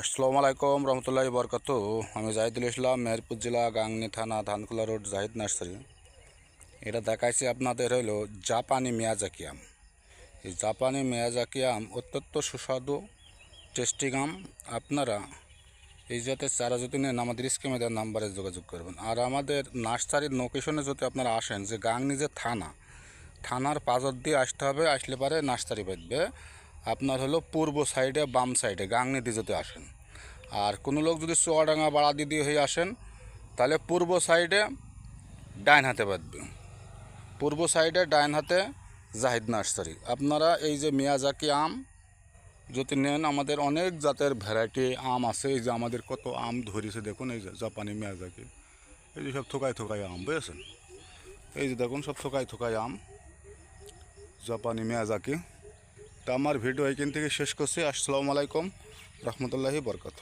আসসালামু আলাইকুম রহমতুল্লাহি বরকাত। আমি জাহিদুল ইসলাম, মেহেরপুর জেলা, গাংনী থানা, ধানকুলা রোড, জাহিদ নার্সারি। এটা দেখাইছি আপনাদের হইল জাপানি মিয়াজাকি আম। এই জাপানি মিয়াজাকি আম অত্যন্ত সুস্বাদু টেস্টিং আম। আপনারা এই জাতের চারা যদি নেন আমাদের স্ক্রিনে দেওয়ার নাম্বারে যোগাযোগ করবেন। আর আমাদের নার্সারির লোকেশনে যদি আপনারা আসেন, যে গাংনী যে থানার পাঁচর দিয়ে আসতে হবে, আসলে পারে নার্সারি বাঁধবে আপনার হলো পূর্ব সাইডে, বাম সাইডে গাংনী দিয়ে যদি আসেন। আর কোনো লোক যদি চুয়াডাঙ্গা বাড়াদি দিয়ে হয়ে আসেন তাহলে পূর্ব সাইডে ডাইন হাতে বাঁধবে, পূর্ব সাইডে ডাইন হাতে জাহিদ নার্সারি। আপনারা এই যে মিয়াজাকি আম যদি নেন, আমাদের অনেক জাতের ভ্যারাইটি আম আছে। এই যে আমাদের কত আম ধরেছে দেখুন, এই যে জাপানি মিয়াজাকি, এই যে সব থোকায় থোকায় আম, বুঝেছেন? এই যে দেখুন সব থোকায় থোকায় আম, জাপানি মিয়াজাকি। তা আমার ভিডিও এইখান থেকে শেষ করছি। আসসালামু আলাইকুম রহমতুল্লাহি বরকাত।